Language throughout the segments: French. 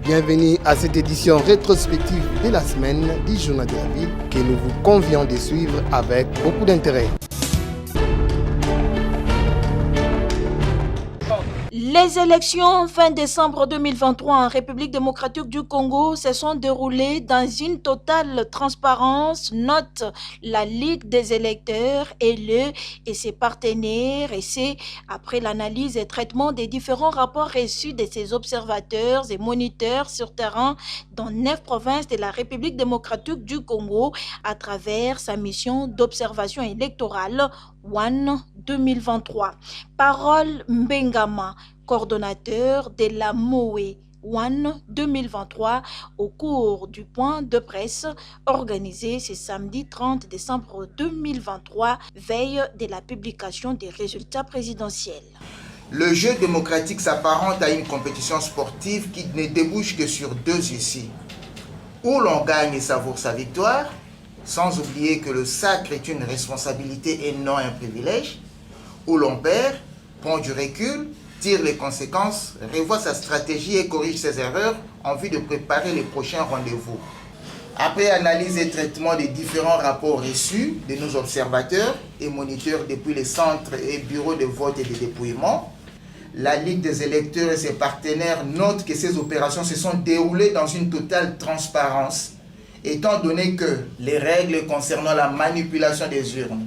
Bienvenue à cette édition rétrospective de la semaine du Journal de la Ville que nous vous convions de suivre avec beaucoup d'intérêt. Les élections fin décembre 2023 en République démocratique du Congo se sont déroulées dans une totale transparence, note la Ligue des électeurs élus et ses partenaires, et c'est après l'analyse et traitement des différents rapports reçus de ces observateurs et moniteurs sur terrain dans 9 provinces de la République démocratique du Congo à travers sa mission d'observation électorale ONE 2023. Parole Mbengama, coordonnateur de la MOE ONE 2023 au cours du point de presse organisé ce samedi 30 décembre 2023, veille de la publication des résultats présidentiels. Le jeu démocratique s'apparente à une compétition sportive qui ne débouche que sur 2 issues. Où l'on gagne et savoure sa victoire, sans oublier que le sacre est une responsabilité et non un privilège. Où l'on perd, prend du recul, tire les conséquences, revoit sa stratégie et corrige ses erreurs en vue de préparer les prochains rendez-vous. Après analyse et traitement des différents rapports reçus de nos observateurs et moniteurs depuis les centres et bureaux de vote et de dépouillement, la Ligue des électeurs et ses partenaires notent que ces opérations se sont déroulées dans une totale transparence, étant donné que les règles concernant la manipulation des urnes,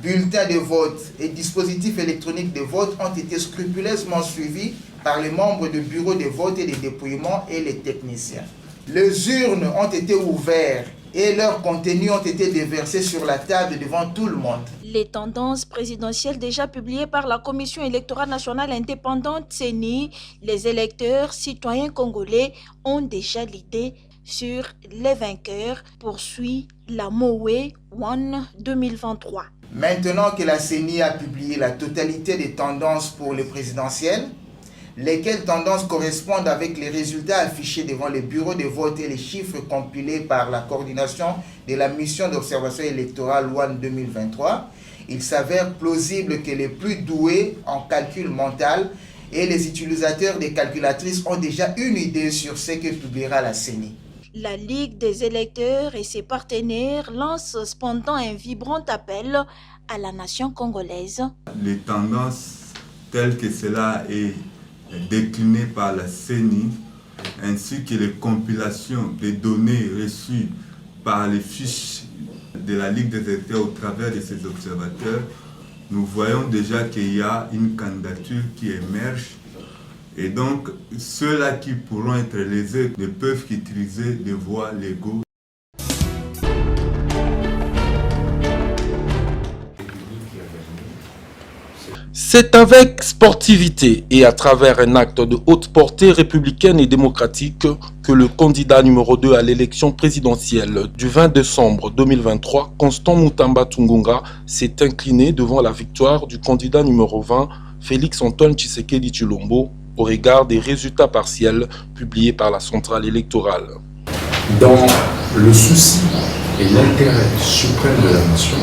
bulletins de vote et dispositifs électroniques de vote ont été scrupuleusement suivis par les membres du bureau de vote et de dépouillement et les techniciens. Les urnes ont été ouvertes et leurs contenus ont été déversés sur la table devant tout le monde. Les tendances présidentielles déjà publiées par la Commission électorale nationale indépendante CENI, les électeurs citoyens congolais ont déjà l'idée sur les vainqueurs, poursuit la MOE ONE 2023. Maintenant que la CENI a publié la totalité des tendances pour les présidentielles, lesquelles tendances correspondent avec les résultats affichés devant les bureaux de vote et les chiffres compilés par la coordination de la mission d'observation électorale ONE 2023, il s'avère plausible que les plus doués en calcul mental et les utilisateurs des calculatrices ont déjà une idée sur ce que publiera la CENI. La Ligue des électeurs et ses partenaires lancent cependant un vibrant appel à la nation congolaise. Les tendances telles que cela est décliné par la CENI, ainsi que les compilations des données reçues par les fiches de la Ligue des électeurs au travers de ces observateurs, nous voyons déjà qu'il y a une candidature qui émerge. Et donc, ceux-là qui pourront être lésés ne peuvent qu'utiliser des voies légaux. C'est avec sportivité et à travers un acte de haute portée républicaine et démocratique que le candidat numéro 2 à l'élection présidentielle du 20 décembre 2023, Constant Mutamba Tshungunga, s'est incliné devant la victoire du candidat numéro 20, Félix Antoine Tshisekedi Tshilombo, au regard des résultats partiels publiés par la centrale électorale. Dans le souci et l'intérêt suprême de la nation,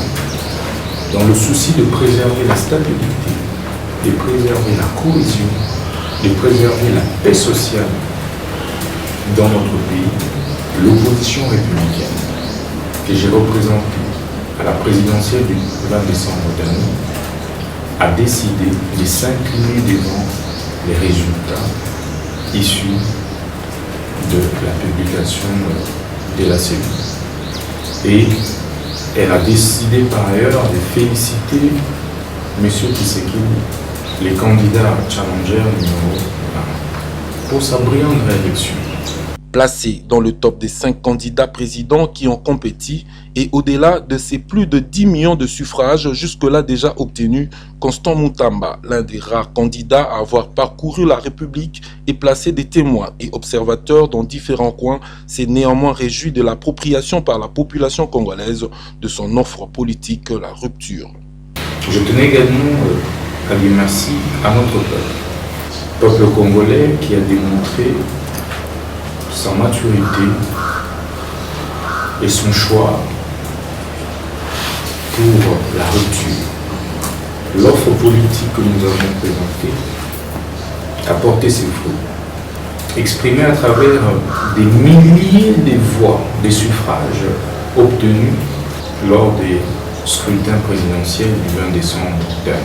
dans le souci de préserver la stabilité, de préserver la cohésion, de préserver la paix sociale dans notre pays, l'opposition républicaine que j'ai représentée à la présidentielle du 20 décembre dernier a décidé de s'incliner devant les résultats issus de la publication de la CENI. Et elle a décidé par ailleurs de féliciter M. Tshisekedi, les candidats challenger numéro 1, pour sa brillante réélection. Placé dans le top des 5 candidats présidents qui ont compéti et au-delà de ses plus de 10 millions de suffrages jusque-là déjà obtenus, Constant Mutamba, l'un des rares candidats à avoir parcouru la République et placé des témoins et observateurs dans différents coins, s'est néanmoins réjoui de l'appropriation par la population congolaise de son offre politique, la rupture. Je tenais également à dire merci à notre peuple congolais qui a démontré sa maturité et son choix pour la rupture. L'offre politique que nous avons présentée a porté ses fruits. exprimée à travers des milliers de voix, des suffrages obtenus lors des scrutins présidentiels du 20 décembre dernier.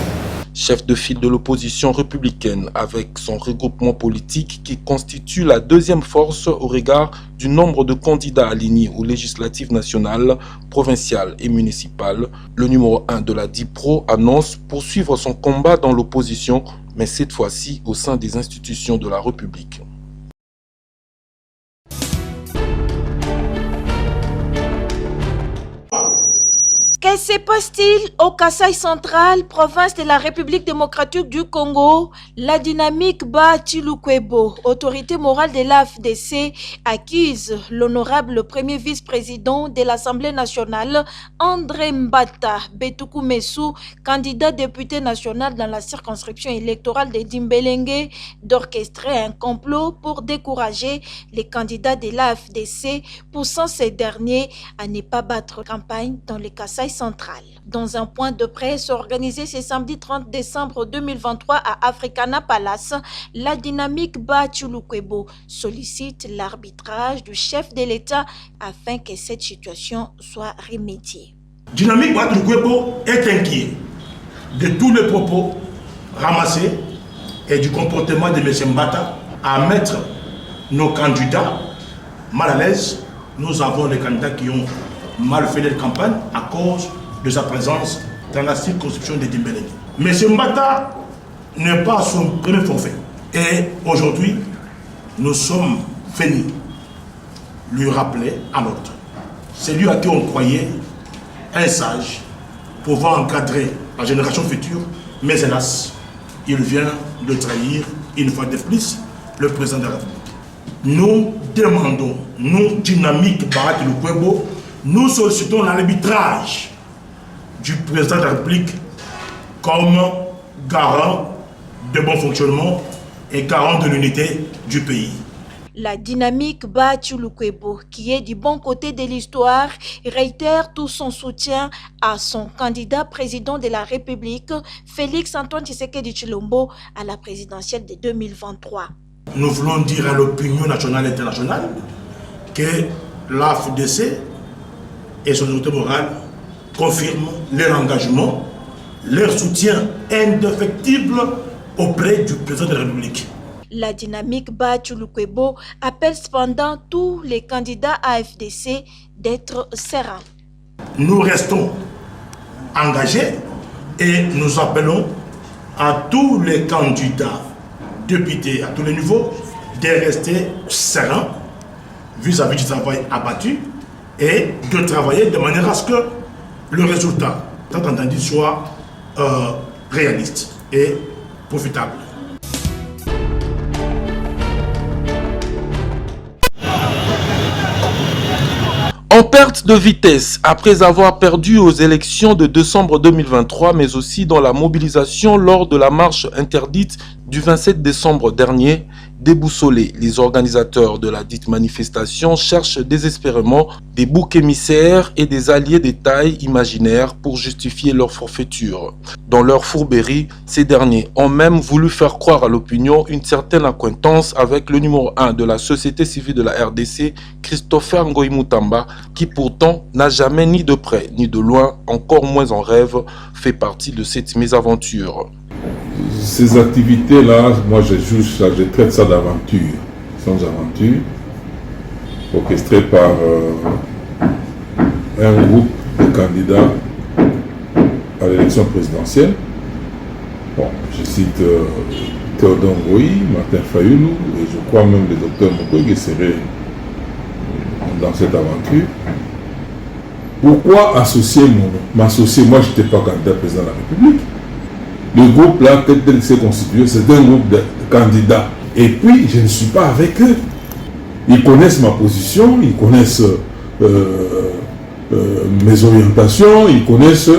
Chef de file de l'opposition républicaine avec son regroupement politique qui constitue la deuxième force au regard du nombre de candidats alignés aux législatives nationales, provinciales et municipales, le numéro 1 de la DIPRO annonce poursuivre son combat dans l'opposition, mais cette fois-ci au sein des institutions de la République. Que se passe-t-il au Kasaï central, province de la République démocratique du Congo? La dynamique bat Chilukwebo, autorité morale de l'AFDC, accuse l'honorable premier vice-président de l'Assemblée nationale, André Mbata Betoukou-Messou, candidat député national dans la circonscription électorale de Dimbelenge, d'orchestrer un complot pour décourager les candidats de l'AFDC, poussant ces derniers à ne pas battre campagne dans le Kasaï central. Dans un point de presse organisé ce samedi 30 décembre 2023 à Africana Palace, la dynamique Ba Chilukwebo sollicite l'arbitrage du chef de l'État afin que cette situation soit remédiée. Dynamique Ba Chilukwebo est inquiet de tous les propos ramassés et du comportement de M. Mbata à mettre nos candidats mal à l'aise. Nous avons des candidats qui ont mal fait leur campagne à cause de sa présence dans la circonscription de Dimbelenge. M. Mbata n'est pas à son premier forfait. Et aujourd'hui, nous sommes venus lui rappeler à l'ordre. C'est lui à qui on croyait un sage pouvant encadrer la génération future, mais hélas, il vient de trahir une fois de plus le président de la République. Nous demandons, nous, dynamique Ba Chilukwebo, nous sollicitons l'arbitrage du président de la République comme garant de bon fonctionnement et garant de l'unité du pays. La dynamique Ba Chilukwebo, qui est du bon côté de l'histoire, réitère tout son soutien à son candidat président de la République, Félix Antoine Tshisekedi Tshilombo, à la présidentielle de 2023. Nous voulons dire à l'opinion nationale et internationale que l'AFDC et son autorité morale confirment leur engagement, leur soutien indéfectible auprès du président de la République. La dynamique Ba Chilukwebo appelle cependant tous les candidats AFDC d'être sereins. Nous restons engagés et nous appelons à tous les candidats députés à tous les niveaux de rester sereins vis-à-vis du travail abattu et de travailler de manière à ce que le résultat, tant entendu, soit réaliste et profitable. En perte de vitesse, après avoir perdu aux élections de décembre 2023, mais aussi dans la mobilisation lors de la marche interdite du 27 décembre dernier, déboussolés, les organisateurs de la dite manifestation cherchent désespérément des boucs émissaires et des alliés de taille imaginaire pour justifier leur forfaiture. Dans leur fourberie, ces derniers ont même voulu faire croire à l'opinion une certaine acquaintance avec le numéro 1 de la société civile de la RDC, Christopher Ngoï-Moutamba, qui pourtant n'a jamais ni de près ni de loin, encore moins en rêve, fait partie de cette mésaventure. Ces activités-là, moi je traite ça d'aventure, sans aventure, orchestrée par un groupe de candidats à l'élection présidentielle. Bon, je cite Théodore Ngoï, Martin Fayoulou, et je crois même le docteur Mokoy qui serait dans cette aventure. Pourquoi m'associer? Moi, je n'étais pas candidat président de la République. Le groupe là, tel qu'il s'est constitué, c'est un groupe de candidats. Et puis, je ne suis pas avec eux. Ils connaissent ma position, ils connaissent mes orientations, ils connaissent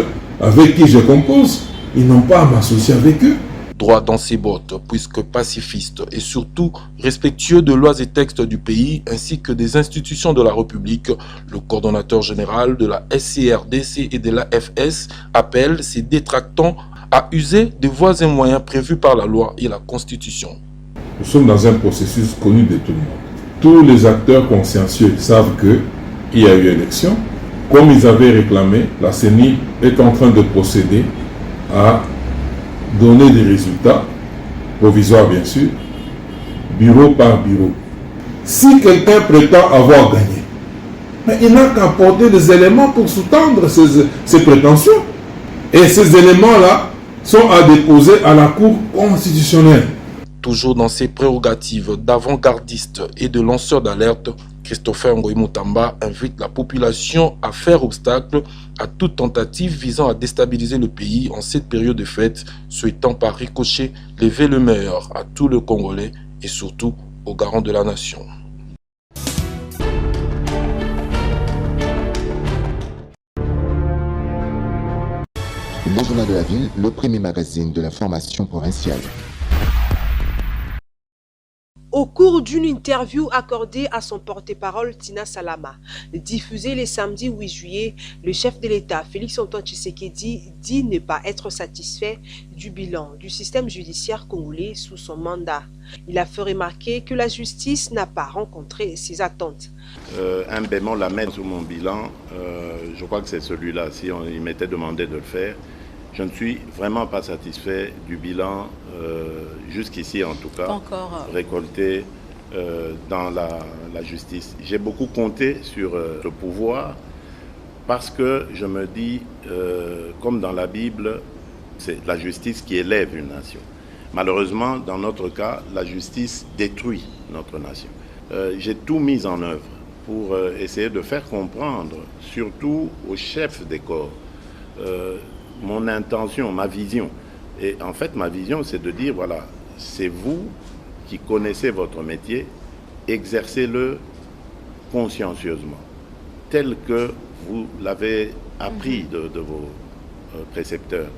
avec qui je compose. Ils n'ont pas à m'associer avec eux. Droit dans ses bottes, puisque pacifiste et surtout respectueux de lois et textes du pays ainsi que des institutions de la République, le coordonnateur général de la SCRDC et de la FS appelle ses détractants à user des voies et moyens prévus par la loi et la Constitution. Nous sommes dans un processus connu de tout le monde. Tous les acteurs consciencieux savent qu'il y a eu élection. Comme ils avaient réclamé, la CENI est en train de procéder à donner des résultats, provisoires bien sûr, bureau par bureau. Si quelqu'un prétend avoir gagné, mais il n'a qu'à apporter des éléments pour sous-tendre ses prétentions. Et ces éléments-là sont à déposer à la Cour constitutionnelle. Toujours dans ses prérogatives d'avant-gardiste et de lanceur d'alerte, Christopher Ngoï Mutamba invite la population à faire obstacle à toute tentative visant à déstabiliser le pays en cette période de fête, souhaitant par ricochet lever le meilleur à tous les Congolais et surtout aux garants de la nation. Le Journal de la Ville, le premier magazine de l'information provinciale. Au cours d'une interview accordée à son porte-parole Tina Salama, diffusée le samedi 8 juillet, le chef de l'État, Félix-Antoine Tshisekedi, dit ne pas être satisfait du bilan du système judiciaire congolais sous son mandat. Il a fait remarquer que la justice n'a pas rencontré ses attentes. Un bémol à mettre sur mon bilan, je crois que c'est celui-là, si il m'était demandé de le faire. Je ne suis vraiment pas satisfait du bilan, jusqu'ici en tout cas, récolté dans la justice. J'ai beaucoup compté sur le pouvoir parce que je me dis, comme dans la Bible, c'est la justice qui élève une nation. Malheureusement, dans notre cas, la justice détruit notre nation. J'ai tout mis en œuvre pour essayer de faire comprendre, surtout aux chefs des corps, mon intention, ma vision. Et en fait, ma vision, c'est de dire, voilà, c'est vous qui connaissez votre métier, exercez-le consciencieusement, tel que vous l'avez appris de vos précepteurs.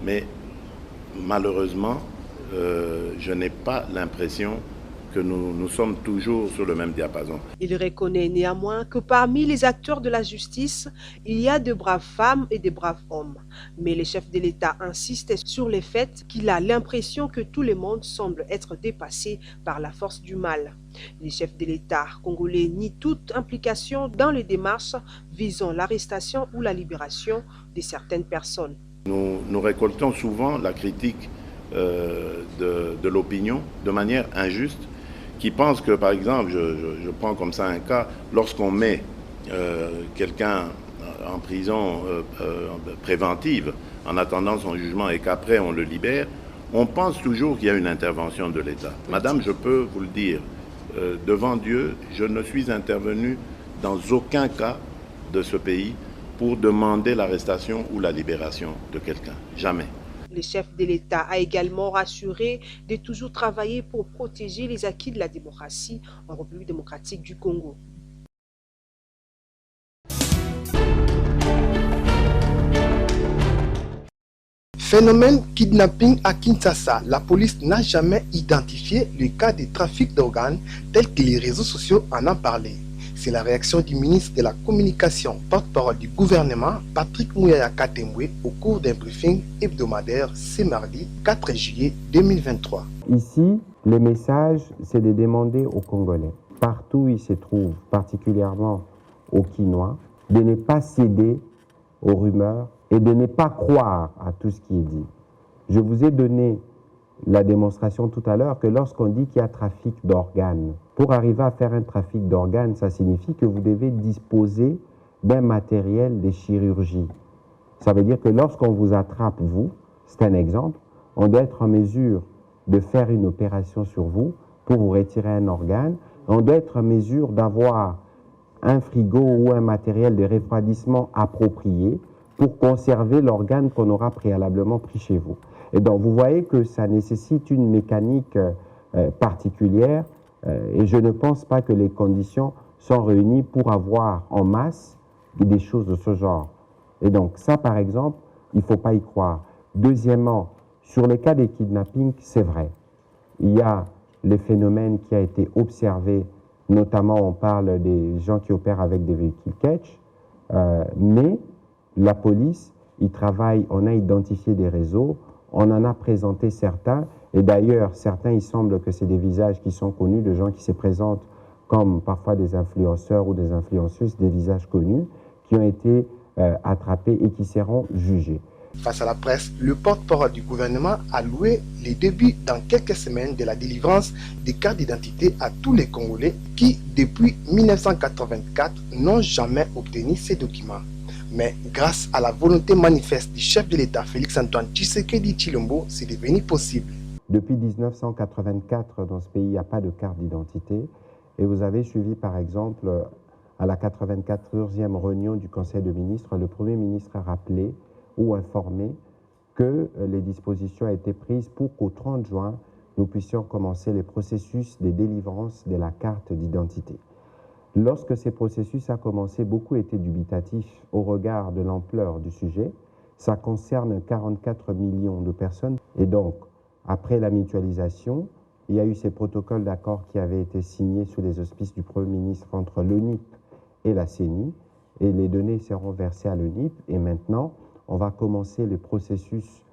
Mais malheureusement, je n'ai pas l'impression que nous sommes toujours sur le même diapason. Il reconnaît néanmoins que parmi les acteurs de la justice, il y a de braves femmes et de braves hommes. Mais le chef de l'État insiste sur le fait qu'il a l'impression que tout le monde semble être dépassé par la force du mal. Le chef de l'État congolais nie toute implication dans les démarches visant l'arrestation ou la libération de certaines personnes. Nous récoltons souvent la critique de l'opinion de manière injuste, qui pense que, par exemple, je prends comme ça un cas, lorsqu'on met quelqu'un en prison préventive en attendant son jugement et qu'après on le libère, on pense toujours qu'il y a une intervention de l'État. Madame, je peux vous le dire, devant Dieu, je ne suis intervenu dans aucun cas de ce pays pour demander l'arrestation ou la libération de quelqu'un. Jamais. Le chef de l'État a également rassuré de toujours travailler pour protéger les acquis de la démocratie en République démocratique du Congo. Phénomène kidnapping à Kinshasa. La police n'a jamais identifié le cas de trafic d'organes tel que les réseaux sociaux en ont parlé. C'est la réaction du ministre de la Communication, porte-parole du gouvernement, Patrick Mouyaya Katembwe, au cours d'un briefing hebdomadaire ce mardi 4 juillet 2023. Ici, le message, c'est de demander aux Congolais, partout où ils se trouvent, particulièrement aux Kinois, de ne pas céder aux rumeurs et de ne pas croire à tout ce qui est dit. Je vous ai donné la démonstration tout à l'heure que lorsqu'on dit qu'il y a trafic d'organes, pour arriver à faire un trafic d'organes, ça signifie que vous devez disposer d'un matériel de chirurgie. Ça veut dire que lorsqu'on vous attrape, vous, c'est un exemple, on doit être en mesure de faire une opération sur vous pour vous retirer un organe. On doit être en mesure d'avoir un frigo ou un matériel de refroidissement approprié pour conserver l'organe qu'on aura préalablement pris chez vous. Et donc, vous voyez que ça nécessite une mécanique particulière et je ne pense pas que les conditions sont réunies pour avoir en masse des choses de ce genre. Et donc, ça, par exemple, il ne faut pas y croire. Deuxièmement, sur le cas des kidnappings, c'est vrai. Il y a le phénomène qui a été observé, notamment on parle des gens qui opèrent avec des véhicules catch, mais la police, ils travaillent, on a identifié des réseaux, on en a présenté certains Et d'ailleurs, certains, il semble que c'est des visages qui sont connus, de gens qui se présentent comme parfois des influenceurs ou des influenceuses, des visages connus, qui ont été attrapés et qui seront jugés. Face à la presse, le porte-parole du gouvernement a loué les débuts dans quelques semaines de la délivrance des cartes d'identité à tous les Congolais qui, depuis 1984, n'ont jamais obtenu ces documents. Mais grâce à la volonté manifeste du chef de l'État, Félix-Antoine Tshisekedi Tshilombo, c'est devenu possible. Depuis 1984, dans ce pays, il n'y a pas de carte d'identité. Et vous avez suivi, par exemple, à la 94e réunion du Conseil de ministres, le Premier ministre a rappelé ou informé que les dispositions ont été prises pour qu'au 30 juin, nous puissions commencer les processus de délivrance de la carte d'identité. Lorsque ces processus ont commencé, beaucoup étaient dubitatifs au regard de l'ampleur du sujet. Ça concerne 44 millions de personnes. Et donc, après la mutualisation, il y a eu ces protocoles d'accord qui avaient été signés sous les auspices du Premier ministre entre l'ONIP et la CENI. Et les données seront versées à l'ONIP. Et maintenant, on va commencer les processus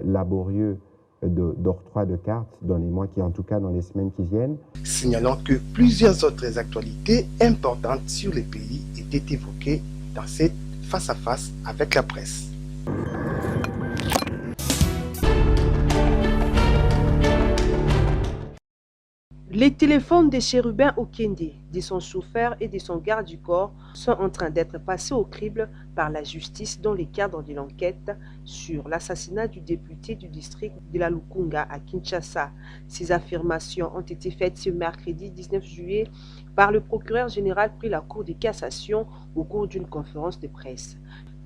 laborieux d'octroi de cartes dans les mois en tout cas dans les semaines qui viennent. Signalons que plusieurs autres actualités importantes sur le pays étaient évoquées dans cette face-à-face avec la presse. Les téléphones des chérubins Okende, de son chauffeur et de son garde du corps sont en train d'être passés au crible par la justice dans le cadre de l'enquête sur l'assassinat du député du district de la Lukunga à Kinshasa. Ces affirmations ont été faites ce mercredi 19 juillet par le procureur général pris la Cour de cassation au cours d'une conférence de presse.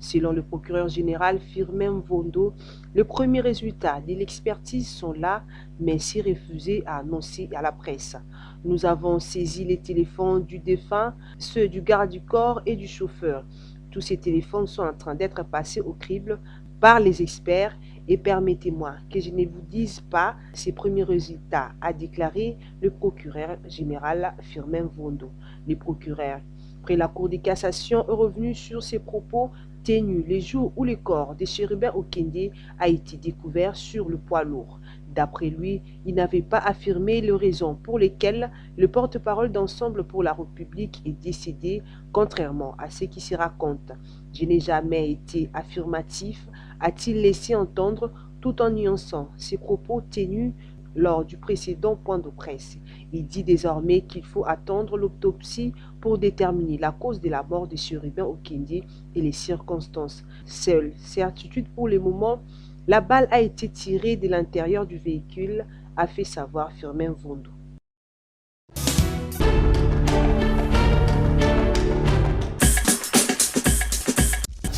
Selon le procureur général Firmin Vondo, le premier résultat de l'expertise sont là, mais s'est refusé à annoncer à la presse. Nous avons saisi les téléphones du défunt, ceux du garde du corps et du chauffeur. Tous ces téléphones sont en train d'être passés au crible par les experts et permettez-moi que je ne vous dise pas ces premiers résultats, a déclaré le procureur général Firmin Vondo. Le procureur, après la Cour de cassation, est revenu sur ses propos tenus les jours où le corps des chérubins Okende a été découvert sur le poids lourd. D'après lui, il n'avait pas affirmé les raisons pour lesquelles le porte-parole d'Ensemble pour la République est décédé, contrairement à ce qui se raconte. « Je n'ai jamais été affirmatif », a-t-il laissé entendre, tout en nuançant ses propos tenus lors du précédent point de presse. Il dit désormais qu'il faut attendre l'autopsie pour déterminer la cause de la mort de chérubin Okende et les circonstances. Seule certitude pour le moment, la balle a été tirée de l'intérieur du véhicule, a fait savoir Firmin Vondo.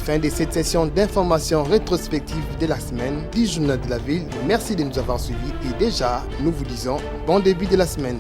Fin de cette session d'information rétrospective de la semaine du Journal de la Ville. Merci de nous avoir suivis et déjà, nous vous disons bon début de la semaine.